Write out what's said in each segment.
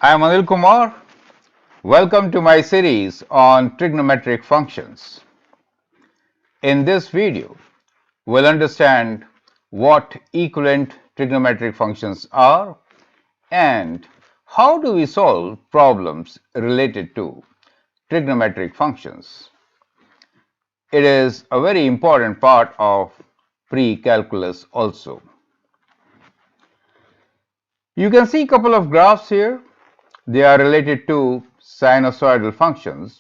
I am Anil Kumar. Welcome to my series on trigonometric functions. In this video, we'll understand what equivalent trigonometric functions are and how do we solve problems related to trigonometric functions. It is a very important part of pre-calculus also. You can see a couple of graphs here. They are related to sinusoidal functions.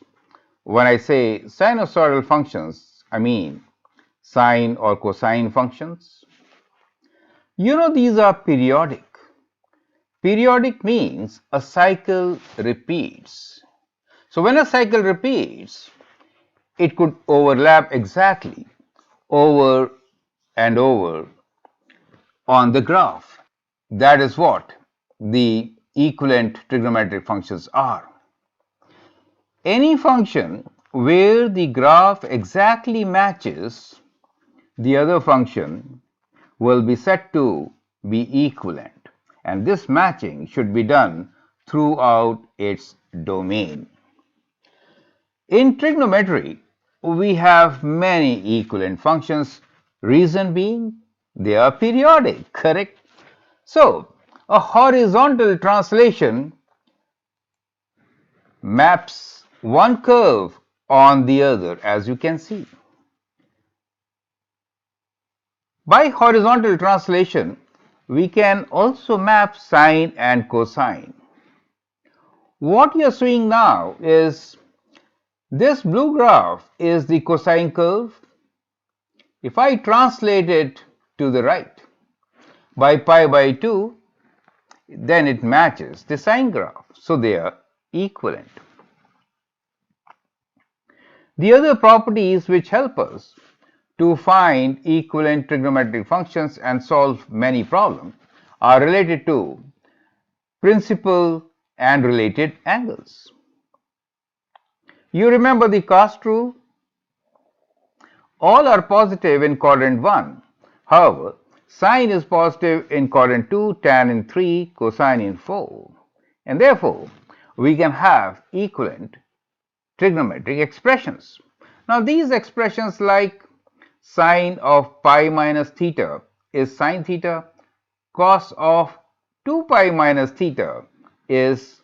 When I say sinusoidal functions, I mean sine or cosine functions. These are periodic. Periodic means a cycle repeats. So when a cycle repeats, it could overlap exactly over and over on the graph. That is what the equivalent trigonometric functions are. Any function where the graph exactly matches the other function will be said to be equivalent, and this matching should be done throughout its domain. In trigonometry, we have many equivalent functions, reason being they are periodic, correct? So, a horizontal translation maps one curve on the other, as you can see. By horizontal translation, we can also map sine and cosine. What you are seeing now is this blue graph is the cosine curve. If I translate it to the right by pi by 2, then it matches the sine graph. So they are equivalent. The other properties which help us to find equivalent trigonometric functions and solve many problems are related to principal and related angles. You remember the cast rule? All are positive in quadrant 1. However, sine is positive in quadrant 2, tan in 3, cosine in 4. And therefore, we can have equivalent trigonometric expressions. Now, these expressions like sine of pi minus theta is sine theta, cos of 2 pi minus theta is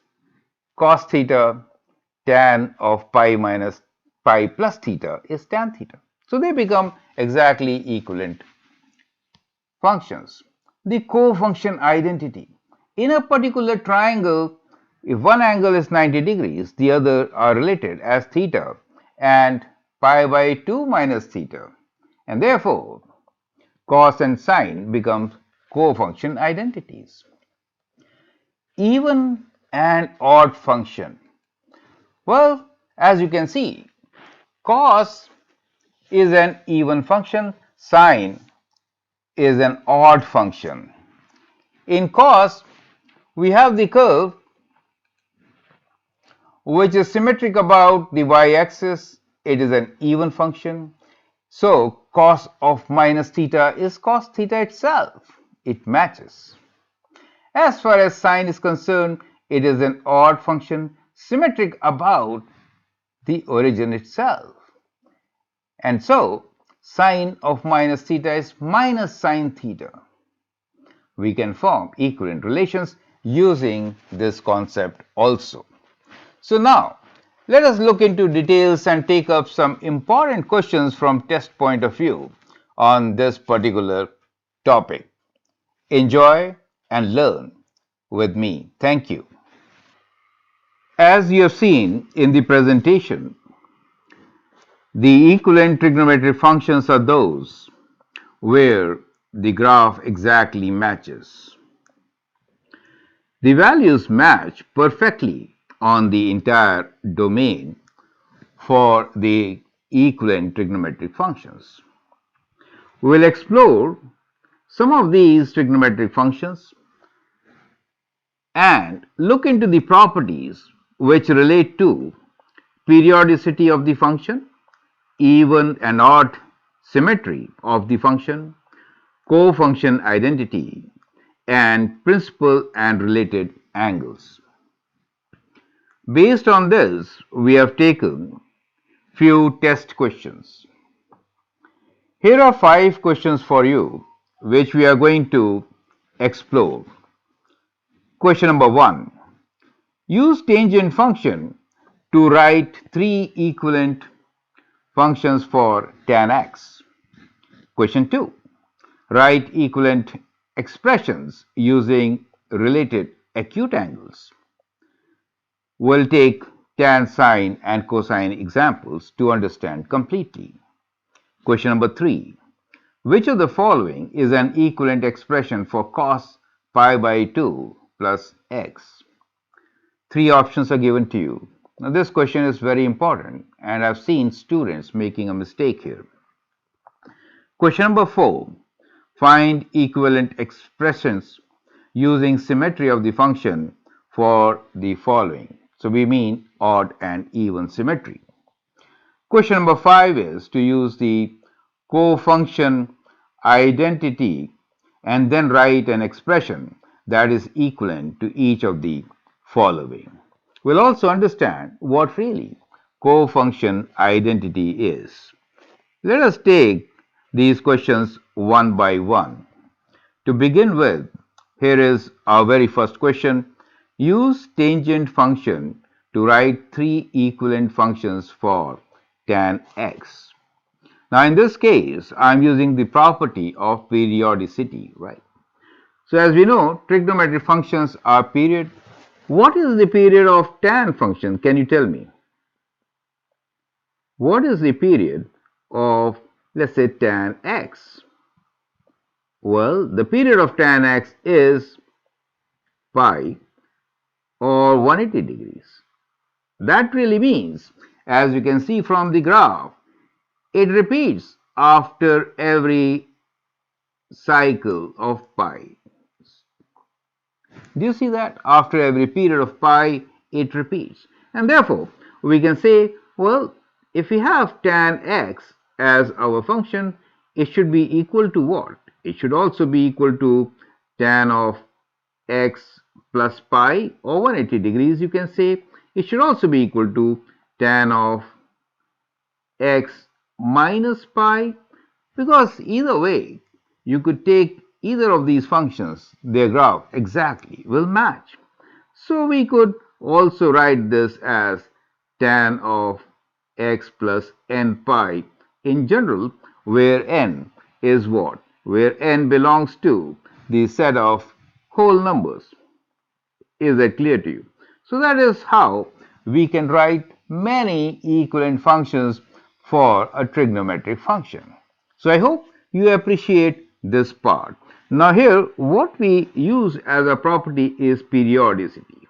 cos theta, tan of pi minus pi plus theta is tan theta. So they become exactly equivalent functions. The cofunction identity. In a particular triangle, if one angle is 90 degrees, the other are related as theta and pi by 2 minus theta. And therefore, cos and sine become cofunction identities. Even and odd function. Well, as you can see, cos is an even function, sine is an odd function. In cos, we have the curve which is symmetric about the y-axis. It is an even function. So cos of minus theta is cos theta itself. It matches. As far as sine is concerned, it is an odd function symmetric about the origin itself. And so sine of minus theta is minus sine theta. We can form equivalent relations using this concept also. So now let us look into details and take up some important questions from test point of view on this particular topic. Enjoy and learn with me. Thank you. As you have seen in the presentation, the equivalent trigonometric functions are those where the graph exactly matches. The values match perfectly on the entire domain for the equivalent trigonometric functions. We will explore some of these trigonometric functions and look into the properties which relate to periodicity of the function, even and odd symmetry of the function, cofunction identity, and principal and related angles. Based on this, we have taken few test questions. Here are 5 questions for you, which we are going to explore. Question number 1. Use tangent function to write 3 equivalent functions for tan x. Question 2. Write equivalent expressions using related acute angles. We'll take tan, sine, and cosine examples to understand completely. Question number 3. Which of the following is an equivalent expression for cos pi by 2 plus x? 3 options are given to you. Now, this question is very important, and I've seen students making a mistake here. Question number 4. Find equivalent expressions using symmetry of the function for the following. So we mean odd and even symmetry. Question number 5 is to use the cofunction identity and then write an expression that is equivalent to each of the following. We'll also understand what really cofunction identity is. Let us take these questions one by one. To begin with, here is our very first question. Use tangent function to write 3 equivalent functions for tan x. Now in this case, I'm using the property of periodicity, right? So as we know, trigonometric functions are period. What is the period of tan function? Can you tell me? What is the period of, let's say, tan x? Well, the period of tan x is pi or 180 degrees. That really means, as you can see from the graph, it repeats after every cycle of pi. Do you see that? After every period of pi, it repeats. And therefore, we can say, well, if we have tan x as our function, it should be equal to what? It should also be equal to tan of x plus pi, or 180 degrees, you can say. It should also be equal to tan of x minus pi, because either way, you could take either of these functions, their graph exactly will match. So we could also write this as tan of x plus n pi in general, where n is what? Where n belongs to the set of whole numbers. Is that clear to you? So that is how we can write many equivalent functions for a trigonometric function. So I hope you appreciate this part. Now here what we use as a property is periodicity.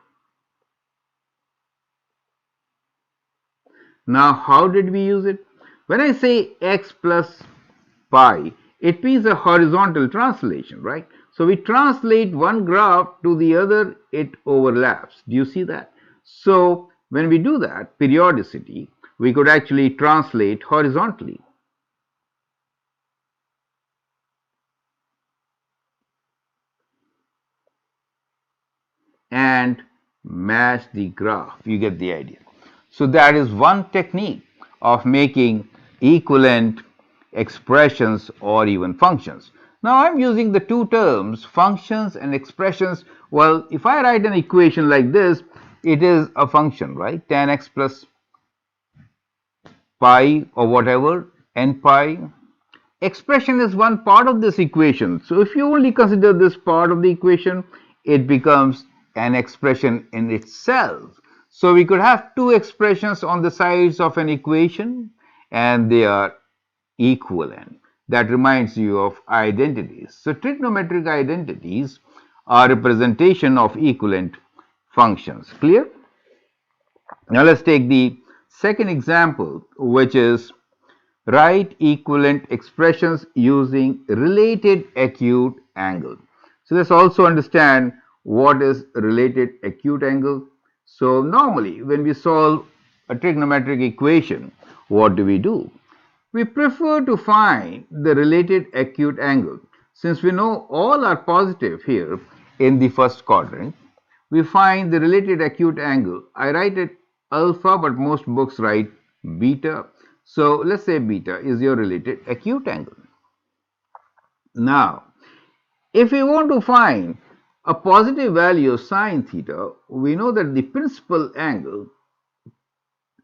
Now how did we use it? When I say x plus pi, it means a horizontal translation, right? So we translate one graph to the other, it overlaps. Do you see that? So when we do that, periodicity, we could actually translate horizontally. And match the graph. You get the idea. So that is one technique of making equivalent expressions or even functions. Now I'm using the two terms, functions and expressions. Well, if I write an equation like this, it is a function, right? Tan x plus pi or whatever, n pi. Expression is one part of this equation. So if you only consider this part of the equation, it becomes an expression in itself. So we could have two expressions on the sides of an equation and they are equivalent. That reminds you of identities. So trigonometric identities are representation of equivalent functions. Clear? Now let's take the second example, which is write equivalent expressions using related acute angle. So let's also understand what is related acute angle. So normally when we solve a trigonometric equation, what do? We prefer to find the related acute angle. Since we know all are positive here in the first quadrant, we find the related acute angle. I write it alpha, but most books write beta. So let's say beta is your related acute angle. Now, if we want to find a positive value of sine theta, we know that the principal angle,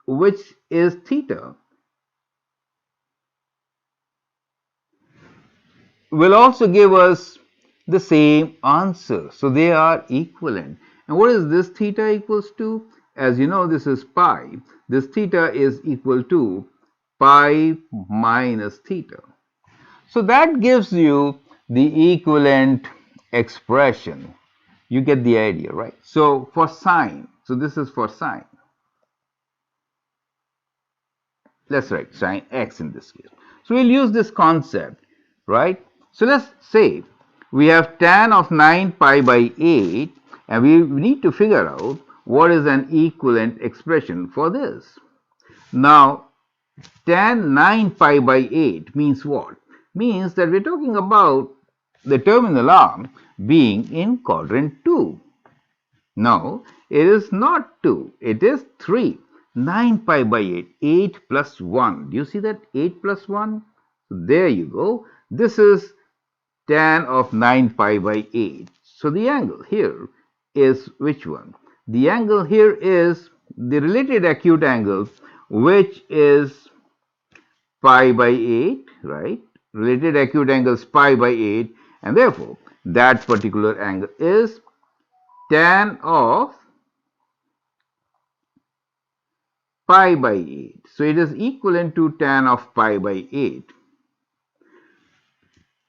which is theta, will also give us the same answer. So they are equivalent. And what is this theta equals to? As you know, this is pi. This theta is equal to pi minus theta. So that gives you the equivalent expression. You get the idea, right? So for sine, so this is for sine. Let's write sine x in this case. So we'll use this concept, right? So let's say we have tan of 9 pi by 8, and we need to figure out what is an equivalent expression for this. Now, tan 9 pi by 8 means what? Means that we're talking about the terminal arm being in quadrant 2. No, it is not 2, it is 3. 9 pi by 8, 8 plus 1. Do you see that? 8 plus 1? There you go. This is tan of 9 pi by 8. So the angle here is which one? The angle here is the related acute angle, which is pi by 8, right? Related acute angle is pi by 8, and therefore that particular angle is tan of pi by 8. So it is equivalent to tan of pi by 8.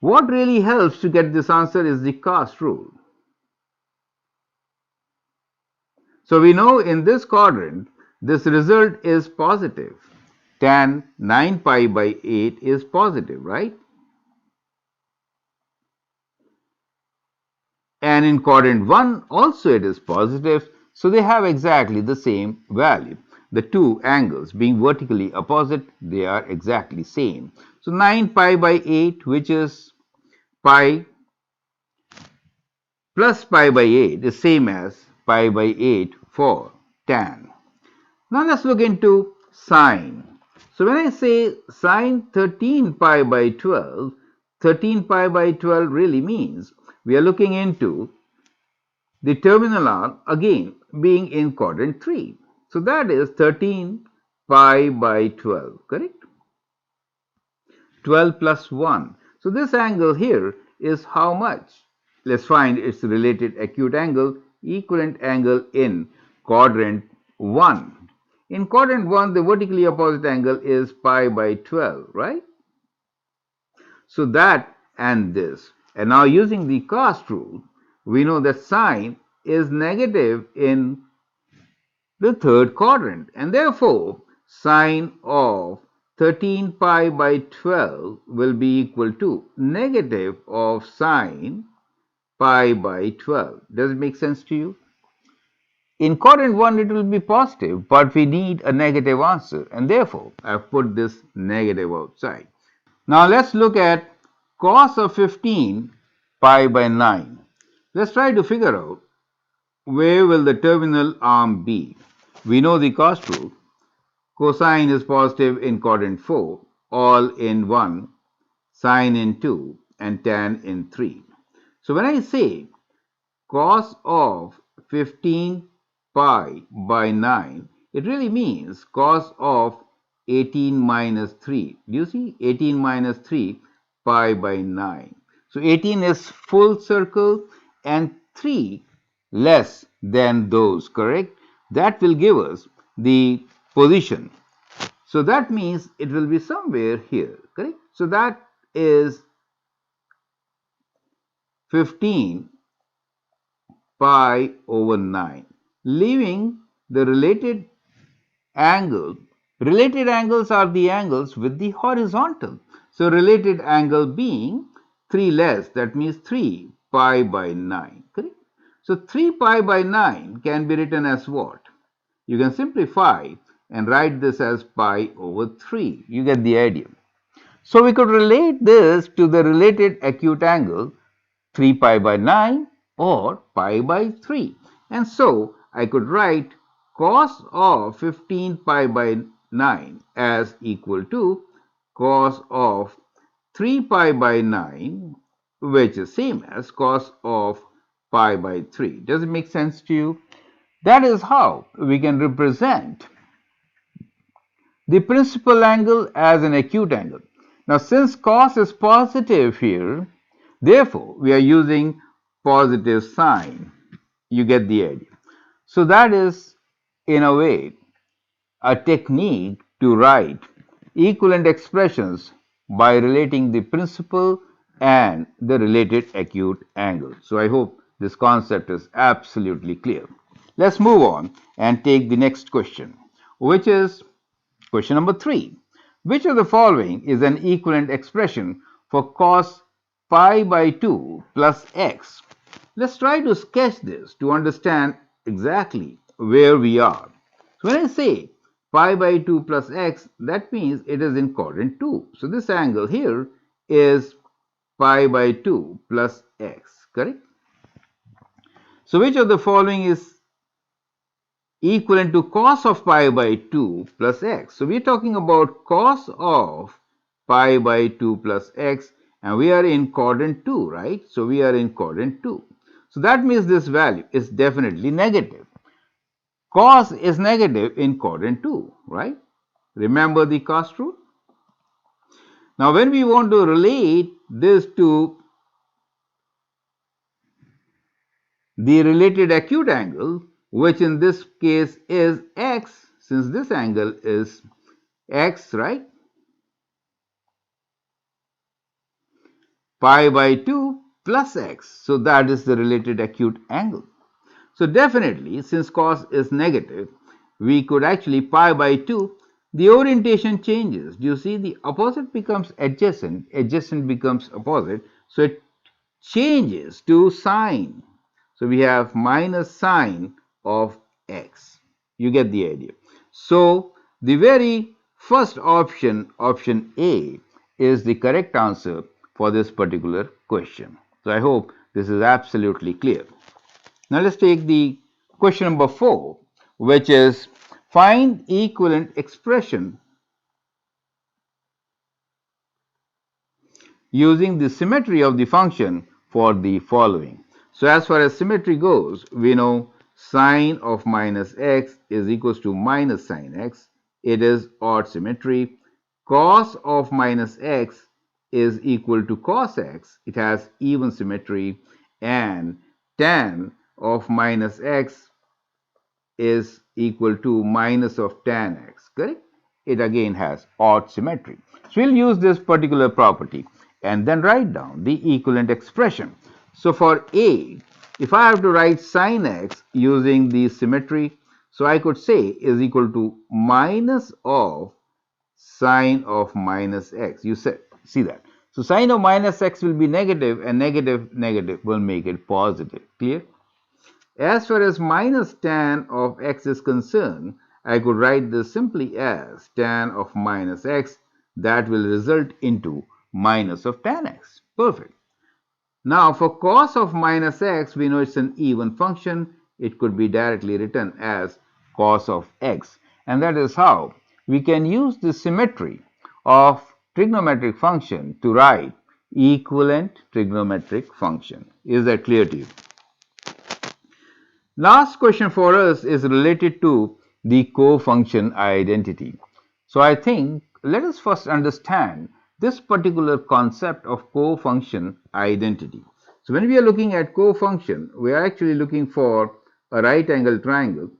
What really helps to get this answer is the cos rule. So we know in this quadrant, this result is positive. Tan 9 pi by 8 is positive, right? And in quadrant 1 also it is positive. So they have exactly the same value. The two angles being vertically opposite, they are exactly same. So 9 pi by 8, which is pi plus pi by 8, is same as pi by 8 for tan. Now let's look into sine. So when I say sine 13 pi by 12, 13 pi by 12 really means we are looking into the terminal arm again being in quadrant 3. So that is 13 pi by 12, correct? 12 plus 1. So this angle here is how much? Let's find its related acute angle, equivalent angle in quadrant 1. In quadrant 1, the vertically opposite angle is pi by 12, right? So that and this. And now using the cos rule, we know that sine is negative in the third quadrant, and therefore sine of 13 pi by 12 will be equal to negative of sine pi by 12. Does it make sense to you? In quadrant 1 it will be positive, but we need a negative answer, and therefore I've put this negative outside. Now let's look at cos of 15 pi by 9. Let's try to figure out where will the terminal arm be. We know the cos rule. Cosine is positive in quadrant 4, all in 1, sine in 2, and tan in 3. So when I say cos of 15 pi by 9, it really means cos of 18 minus 3. Do you see? 18 minus 3 pi by 9. So 18 is full circle and 3 less than those, correct? That will give us the position. So that means it will be somewhere here, correct? So that is 15 pi over 9, leaving the related angle. Related angles are the angles with the horizontal. So related angle being 3 less, that means 3 pi by 9, correct? So 3 pi by 9 can be written as what? You can simplify and write this as pi over 3. You get the idea. So we could relate this to the related acute angle 3 pi by 9 or pi by 3. And so I could write cos of 15 pi by 9 as equal to cos of 3 pi by 9, which is same as cos of pi by 3. Does it make sense to you? That is how we can represent the principal angle as an acute angle. Now, since cos is positive here, therefore, we are using positive sign. You get the idea. So that is, in a way, a technique to write equivalent expressions by relating the principal and the related acute angle. So I hope this concept is absolutely clear. Let's move on and take the next question, which is question number 3. Which of the following is an equivalent expression for cos pi by 2 plus x? Let's try to sketch this to understand exactly where we are. So when I say pi by 2 plus x, that means it is in quadrant 2. So this angle here is pi by 2 plus x, correct? So which of the following is equivalent to cos of pi by 2 plus x? So we're talking about cos of pi by 2 plus x, and we are in quadrant 2, right? So we are in quadrant 2. So that means this value is definitely negative. Cos is negative in quadrant 2, right? Remember the cos rule? Now, when we want to relate this to the related acute angle, which in this case is x, since this angle is x, right? Pi by 2 plus x. So that is the related acute angle. So definitely, since cos is negative, we could actually pi by 2, the orientation changes. Do you see the opposite becomes adjacent, adjacent becomes opposite, so it changes to sine. So we have minus sine of x. You get the idea. So the very first option, option A, is the correct answer for this particular question. So I hope this is absolutely clear. Now let's take the question number 4, which is find equivalent expression using the symmetry of the function for the following. So as far as symmetry goes, we know sine of minus x is equals to minus sine x. It is odd symmetry. Cos of minus x is equal to cos x. It has even symmetry. And tan of minus x is equal to minus of tan x, correct? It again has odd symmetry. So we'll use this particular property and then write down the equivalent expression. So for A, if I have to write sine x using the symmetry, so I could say is equal to minus of sine of minus x. You see that. So sine of minus x will be negative, and negative will make it positive. Clear? As far as minus tan of x is concerned, I could write this simply as tan of minus x. That will result into minus of tan x. Perfect. Now for cos of minus x, we know it's an even function. It could be directly written as cos of x. And that is how we can use the symmetry of trigonometric function to write equivalent trigonometric function. Is that clear to you? Last question for us is related to the cofunction identity. So I think let us first understand this particular concept of cofunction identity. So when we are looking at cofunction, we are actually looking for a right angle triangle.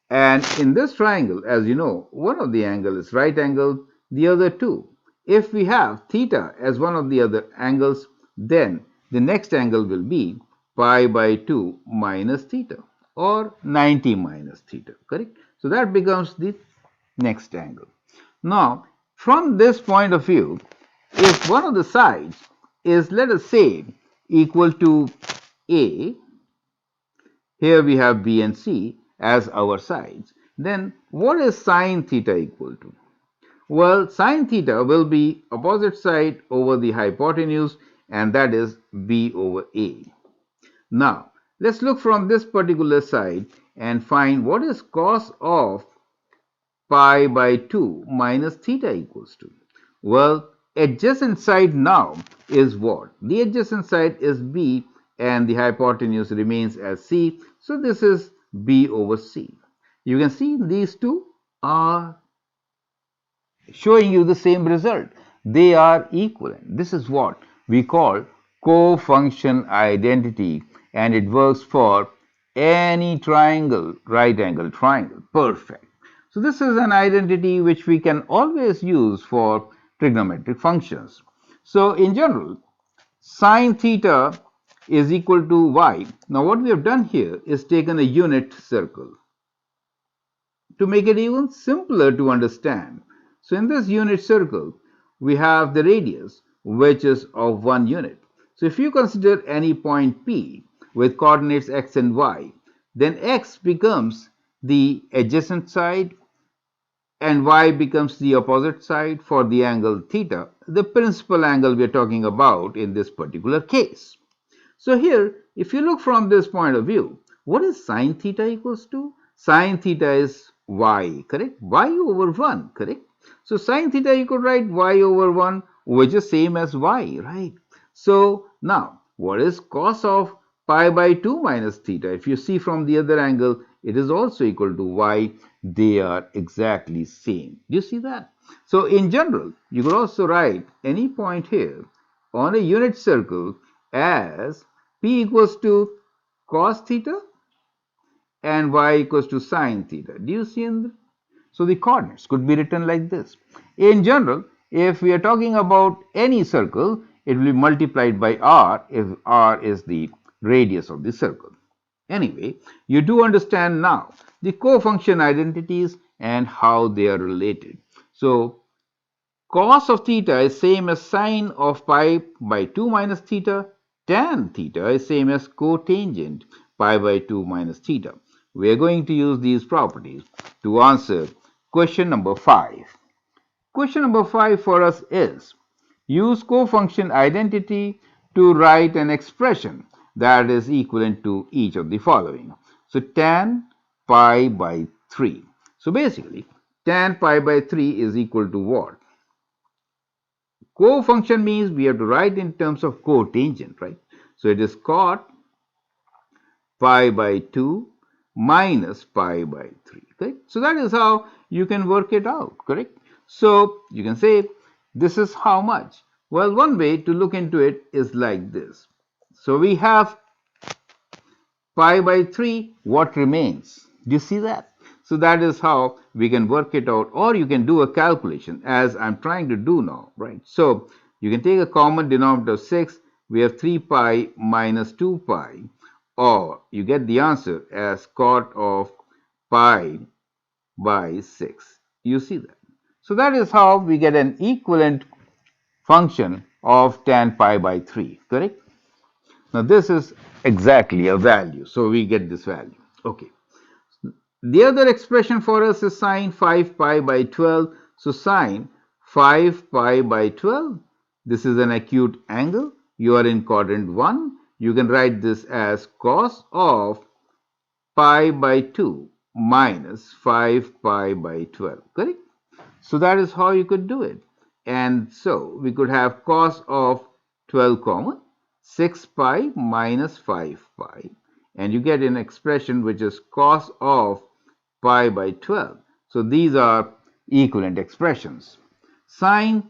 And in this triangle, as you know, one of the angles is right angle, the other two. If we have theta as one of the other angles, then the next angle will be pi by 2 minus theta or 90 minus theta, correct? So that becomes the next angle. Now, from this point of view, if one of the sides is, let us say, equal to A, here we have B and C as our sides, then what is sine theta equal to? Well, sine theta will be opposite side over the hypotenuse, and that is B over A. Now, Let's look from this particular side and find what is cos of pi by 2 minus theta equals to. Well, adjacent side now is what? The adjacent side is b and the hypotenuse remains as c. So this is b over c. You can see these two are showing you the same result. They are equivalent. This is what we call cofunction identity, and it works for any triangle, right angle triangle. Perfect. So this is an identity which we can always use for trigonometric functions. So in general, sine theta is equal to y. Now what we have done here is taken a unit circle to make it even simpler to understand. So in this unit circle, we have the radius, which is of 1 unit. So if you consider any point P with coordinates x and y, then x becomes the adjacent side and y becomes the opposite side for the angle theta, the principal angle we are talking about in this particular case. So here, if you look from this point of view, what is sine theta equals to? Sine theta is y, correct? Y over 1, correct? So sine theta you could write y over 1, which is same as y, right? So now, what is cos of pi by 2 minus theta? If you see from the other angle, it is also equal to y. They are exactly same. Do you see that? So in general, you could also write any point here on a unit circle as p equals to cos theta and y equals to sine theta. Do you see in the, so the coordinates could be written like this. In general, if we are talking about any circle, it will be multiplied by r if r is the radius of the circle. Anyway, you do understand now the cofunction identities and how they are related. So cos of theta is same as sine of pi by 2 minus theta. Tan theta is same as cotangent pi by 2 minus theta. We are going to use these properties to answer question number 5. Question number 5 for us is use cofunction identity to write an expression that is equivalent to each of the following. So tan pi by 3. So basically, tan pi by 3 is equal to what? Cofunction means we have to write in terms of cotangent, right? So it is cot pi by 2 minus pi by 3, correct? So that is how you can work it out, correct? So you can say this is how much? Well, one way to look into it is like this. So we have pi by 3, what remains? Do you see that? So that is how we can work it out, or you can do a calculation as I'm trying to do now, right? So you can take a common denominator of 6, we have 3 pi minus 2 pi, or you get the answer as cot of pi by 6. You see that? So that is how we get an equivalent function of tan pi by 3, correct? Now this is exactly a value, so we get this value. Okay. The other expression for us is sine 5 pi by 12. So sine 5 pi by 12, this is an acute angle. You are in quadrant 1. You can write this as cos of pi by 2 minus 5 pi by 12, correct? So that is how you could do it. And so we could have cos of 12 common, 6 pi minus 5 pi. And you get an expression which is cos of pi by 12. So these are equivalent expressions. Sine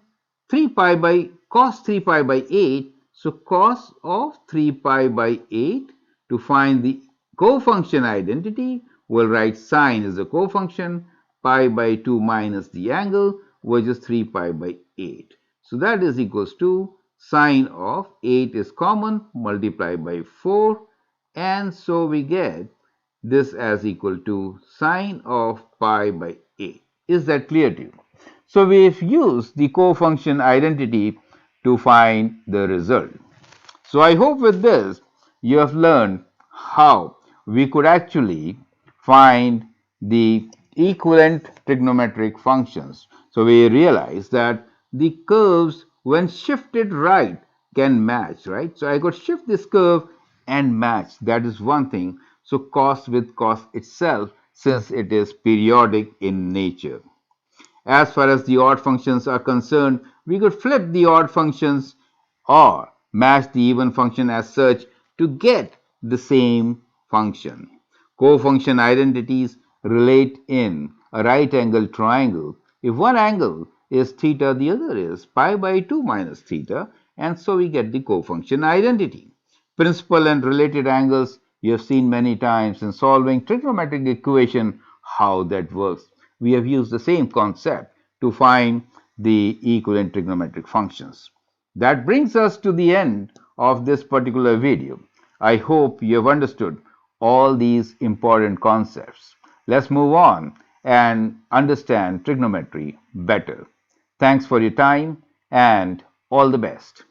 3 pi by cos 3 pi by 8. So cos of 3 pi by 8, to find the cofunction identity, we'll write sine is a cofunction, pi by 2 minus the angle, which is 3 pi by 8. So that is equals to sine of 8 is common, multiply by 4, and so we get this as equal to sine of pi by 8. Is that clear to you? So we've used the cofunction identity to find the result. So I hope with this you have learned how we could actually find the equivalent trigonometric functions. So we realize that the curves when shifted right can match, right? So I could shift this curve and match. That is one thing. So cos with cos itself, since it is periodic in nature. As far as the odd functions are concerned, we could flip the odd functions or match the even function as such to get the same function. Cofunction identities relate in a right angled triangle. If one angle is theta, the other is pi by 2 minus theta, and so we get the cofunction identity. Principal and related angles you have seen many times in solving trigonometric equation how that works. We have used the same concept to find the equivalent trigonometric functions. That brings us to the end of this particular video. I hope you have understood all these important concepts. Let's move on and understand trigonometry better. Thanks for your time and all the best.